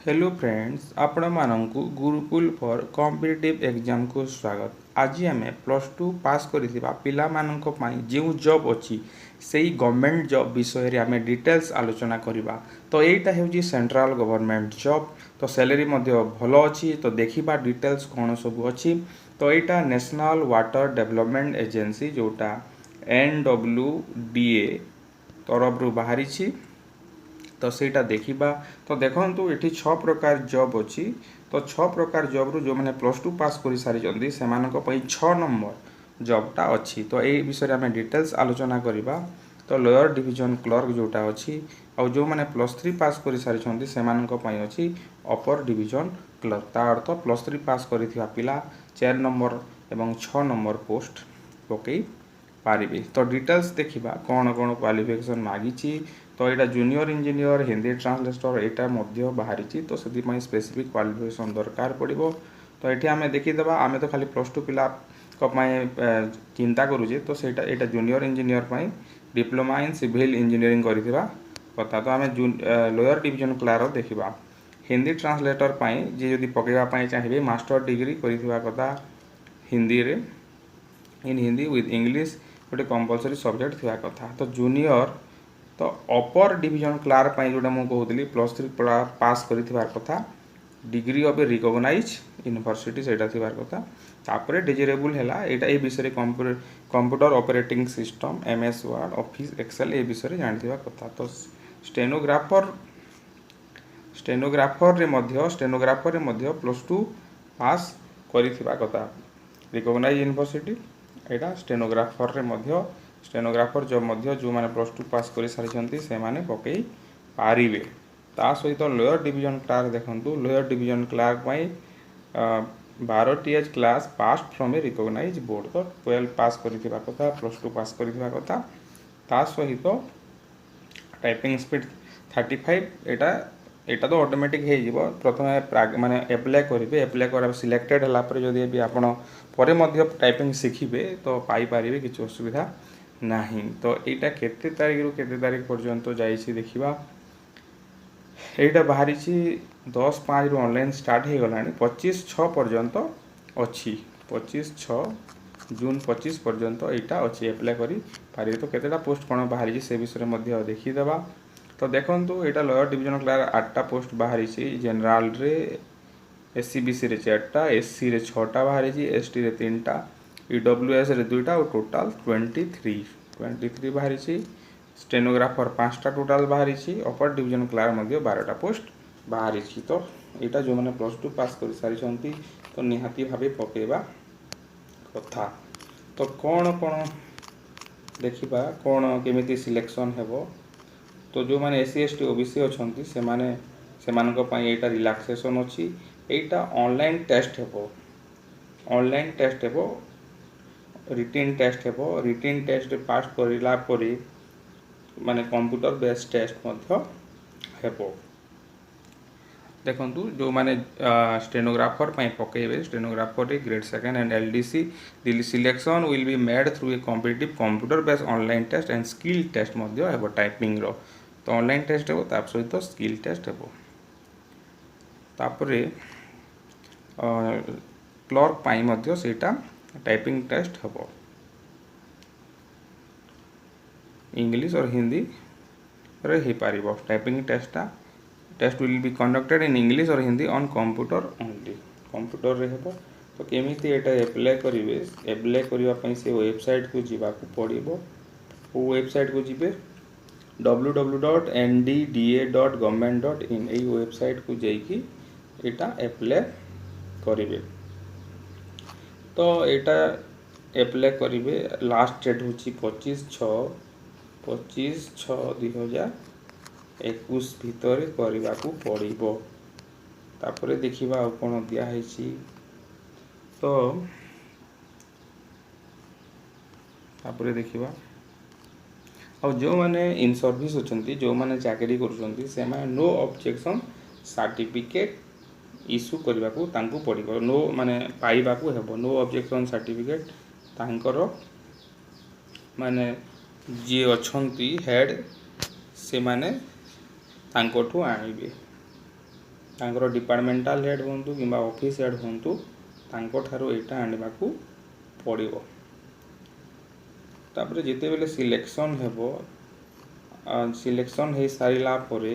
Hello friends आपण मानकु Gurukul for competitive exam को स्वागत। आज आम +2 पास करथिबा पिला मानक पई जो जॉब अछि सेही गवर्नमेंट जॉब विषय रे आम डिटेल्स आलोचना करिबा। तो एटा हेउची सेंट्रल गवर्नमेंट जॉब, तो सैलरी मध्य भलो अछि। तो देखिबा डिटेल्स कोन सब अछि। तो एटा नेशनल वाटर डेवलपमेंट एजेंसी जोटा NWDA तरफ रु बाहरी छी। तो सेटा देखिबा। तो देखंतु एठी 6 प्रकार जॉब अछि। तो 6 प्रकार जॉब रु जो माने +2 पास करि सारि जंदी सेमानक पई 6 नंबर जॉबटा अछि। तो ए विषय आमे डिटेल्स आलोचना करिबा। तो लोअर डिवीजन क्लर्क जोटा अछि और जो माने +3 पास करि सारि छंदी सेमानक पई अछि अपर डिवीजन क्लर्क। ता अर्थ +3 पास करिथिबा पिला 4 नंबर एवं 6 नंबर पोस्ट पकई पारिबे। तो डिटेल्स देखिबा कोन कोन क्वालिफिकेशन मागिछि। तो एटा जूनियर इंजीनियर हिंदी ट्रांसलेटर एटा मध्य बाहरी। तो से स्पेसिफिक क्वालिफिकेशन दरकार पड़ो। तो ये आम देखीदे आम तो खाली +2 पिला चिंता करुचे। तो सेटा एटा junior engineer diploma in civil engineering करथिबा कथा। तो आम लोअर डिवीजन क्लास देखा हिंदी ट्रांसलेटर जी जदि पकेबा चाहिए मास्टर डिग्री करथिबा कथा हिंदी रे इन हिंदी विथ इंग्लिश गोटे कंपलसरी सब्जेक्ट थिबा कथा। तो जूनियर तो अपर डिवीजन क्लार्क पाई जोटा मु कहूली +3 पास करिथिबार कथा डिग्री ऑफ रिकॉग्नाइज यूनिवर्सिटी सेटा थिबार कथा। तापरे डिजरेबल हैला एटा ए विषय computer operating system MS Word Office Excel ए विषय जानथिबा कथा। तो स्टेनोग्राफर रे मध्य +2 पास करिथिबा कथा रिकॉग्नाइज यूनिवर्सिटी एटा स्टेनोग्राफर जब मध्य जो माने +2 पास कर सारी से माने पकई पारिबे। ता सहित लोअर डिवीजन क्लार्क देखंतु lower division clerk 12 TH class pass from a recognize board. तो 12 पास करिथिबा कथा +2 पास करिथिबा कथा। ता सहित टाइपिंग स्पीड 35 एटा तो ऑटोमेटिक हे जिवो। प्रथम माने अप्लाई करिवे अप्लाई करा सिलेक्टेड हला पर जदि भी आपण परे मध्य टाइपिंग शिखिबे तो पाई पारिबे किछ असुविधा नहीं। तो एटा केते तारीख रु केते तारीख पर्यंत जाइछि देखिबा। एटा बाहरी 10/5 रु ऑनलाइन स्टार्ट हे गलानी 25/6 पर्यंत अछि। 25/6 जून 25 पर्यंत एटा अछि अप्लाई करी पारि। तो केतेटा पोस्ट कोन बाहरी से विषय मध्य देखि देबा। तो देखंतु एटा लोअर डिवीजन क्लास 8टा पोस्ट बाहरी जनरल रे SC/BC रे 4टा SC रे 6टा बाहरी ST रे 3टा EWS रे 2टा और टोटल 23 बाहरी। स्टेनोग्राफर 5टा टोटल बाहरी। अपर डिवीजन क्लार्क मध्य 12टा पोस्ट बाहरी। तो यहाँ जो मैंने +2 पास कर सारी तो निहाती भावे पकेबा कथा। तो कौन कौन देखिबा कौन केमिति सिलेक्शन हेबो। तो जो मैंने SC ST OBC अच्छी से माने एटा रिलैक्सेशन अच्छी। एटा ऑनलाइन टेस्ट हेबो रिटिन टेस्ट हेबो। रिटिन टेस्ट पास करिला परे माने कंप्यूटर बेस्ड टेस्ट मध्य हेबो। देखंतु जो माने स्टेनोग्राफर पई पकेबे स्टेनोग्राफर रे grade 2 and LDC the selection will be made through a competitive computer based online test and skill test मध्य हेबो टाइपिंग रो। तो ऑनलाइन टेस्ट हेबो ता सहित स्किल टेस्ट हेबो। तापरे क्लर्क पाई मध्य सेटा टाइपिंग टेस्ट हेबो इंग्लिश और हिंदी रे हे पारिबो। Typing test will be conducted in English और Hindi on computer only computer रे हेबो। तो केमिति एटा अप्लाई करिवे अप्लाई करिवा पई से वेबसाइट को जीवा को पड़िबो। वो वेबसाइट को जीवे www.ndda.government.in ए वेबसाइट को जाइकी एटा अप्लाई करिवे। तो एटा अप्लाई करिवे लास्ट डेट होची 25/6/2021 भितर करने को पड़ो। तापरे देखिबा आ कोन दिया हैछि। तो तापरे देखिबा और जो माने इन सर्विस होचंती जो माने चाकरी करूचंती से माने नो ऑब्जेक्शन सर्टिफिकेट इश्यू करबा को तांको पड़िबो। नो माने पाइबा को हेबो नो ऑब्जेक्शन सर्टिफिकेट तांकर माने जी अछंती हेड से माने तांकोठू आनिबे। तांकर डिपार्टमेंटाल हेड हुंतु किंबा ऑफिस हेड हुंतु तांको ठारो एटा आनिबाकू पड़िबो। तापर जिते बेले सिलेक्शन हेबो सिलेक्शन हो सारा परे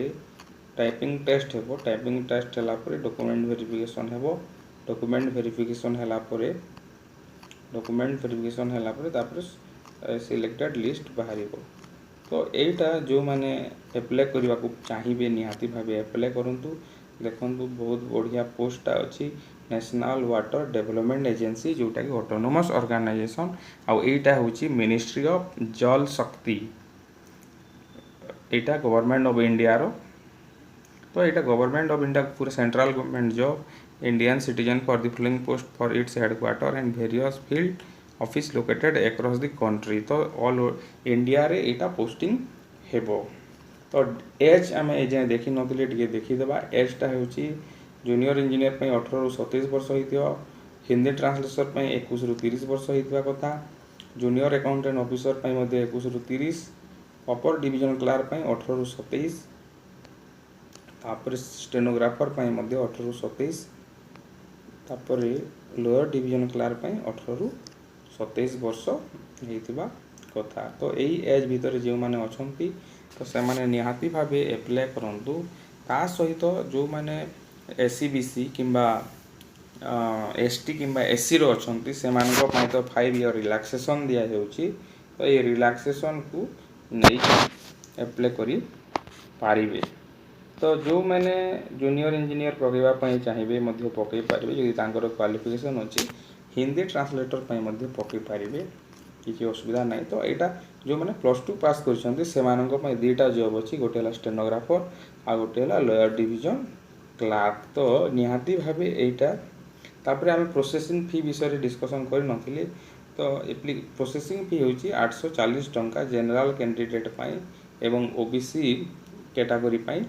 टाइपिंग टेस्ट हेबो। टाइपिंग टेस्ट हैला परे डॉक्यूमेंट वेरिफिकेशन हेबो। डॉक्यूमेंट वेरिफिकेशन हैला परे तापर सिलेक्टेड लिस्ट बाहरिबो। तो एटा जो माने अप्लाई करबा को चाहिए निहाती भाबे अप्लाई करंतु। देखंतु बहुत बढ़िया पोस्ट अछि नेशनल वाटर डेवलपमेंट एजेंसी जोटा कि ऑटोनोमस ऑर्गेनाइजेशन आ एटा होची मिनिस्ट्री ऑफ जल शक्ति। एटा गवर्नमेंट ऑफ इंडिया रो। तो एटा गवर्नमेंट ऑफ इंडिया पूरा central government job Indian citizen for the following post for its headquarter and various field office located across the country. तो all India रे एटा posting हेबो। तो as आम एजे देखी नथिले टिके देखी देबा। एजटा होची जूनियर इंजीनियर पे 18 रु 27 वर्ष होइतियो। हिंदी ट्रांसलेटर पे 21 रु 30 वर्ष होइतिबा कथा। जूनियर अकाउंटेंट ऑफिसर पे मध्ये 21 रु 30। अपर डिवीजन क्लार्क पे 18 रु 27। तापर स्टेनोग्राफर पे मध्ये 18 रु 27। तापर लोअर डिवीजन क्लार्क पे 18 रु 27 वर्ष होइतिबा कथा। तो एई एज भीतर जो माने अछंती तो से माने निहाती भाबे अप्लाई करंतु। ता सहित जो माने एससी बीसी किंबा एसटी किंबा एससी रो अछंती से मानको पय तो 5 ईयर रिलैक्सेशन दिया जाउची। तो ये रिलैक्सेशन को नहीं अप्लाई करी पारिबे। तो जो मैंने जूनियर इंजीनियर पकेबा पय चाहिए मध्य पकई पारिबे यदि तांकर क्वालिफिकेशन अछि हिंदी ट्रांसलेटर पय मध्य पकई पारिबे किसी असुविधा नहीं। तो यहाँ जो मैंने +2 पास कर दुईटा जॉब अच्छी गोटे है स्टेनोग्राफर आ गोटे है लोअर डिवीजन क्लार्क। तो निहाती भावे यहाँ तापर आम प्रोसेसिंग फी विषय डिस्कसन कर नथिले। तो प्रोसेसिंग फी होची 840 टंका जनरल कैंडिडेट पाई एवं ओबीसी कैटेगरी पाई।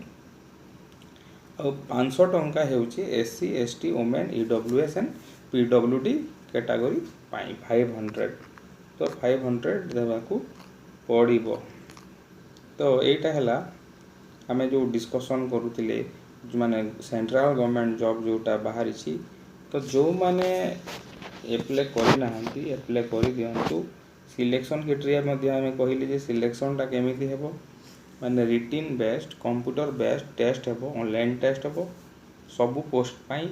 500 टंका होची SC ST women EWS and पीडब्ल्यूडी कैटेगरी पाई 500। तो 500 देवाकू पड़िबो। तो यहाँ है आम जो डिस्कसन करुले माने सेंट्रल गवर्नमेंट जॉब जोटा बाहरी। तो जो माने एप्लाई करना एप्लाई कर दिंतु। सिलेक्शन क्राइटेरिया मध्ये आम कहले जे सिलेक्शनटा केमिति हेबो माने written based computer based test हेबो ऑनलाइन टेस्ट हेबो सबु पोस्ट पाई।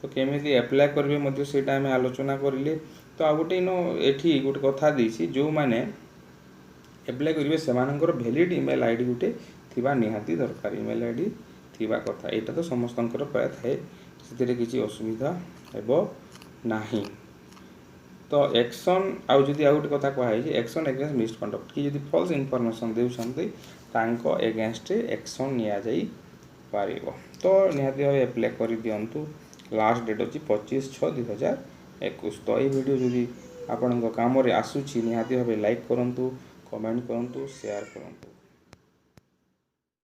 तो केमिति अप्लाई करेंगे मध्य सेटा आम आलोचना करें। तो आ गोटे नो एठी गोटे कथा देछि जो माने अप्लाई करेंगे से वैलिड ईमेल आईडी गोटे थिबा निहाती दरकार। ईमेल आईडी थिबा कथा एटा तो समस्तंकर प्राय थाए से किसी असुविधा हेबो नाही। तो एक्शन आउ जदि आ गोटे कथा कहुई एक्शन एगेन्स्ट मिसकंडक्ट कि जदि फॉल्स इनफॉरमेशन देउछन्ते तांको एगेन्स्ट एक्शन निया जाई पारिबो। तो निहाती भाव अप्लाई कर दिंतु। लास्ट डेट अच्छी 25/6/2021। तो ये वीडियो जदि आपण काम आसूची निहाती भाव लाइक करूँ कमेंट करूँ शेयर करूँ।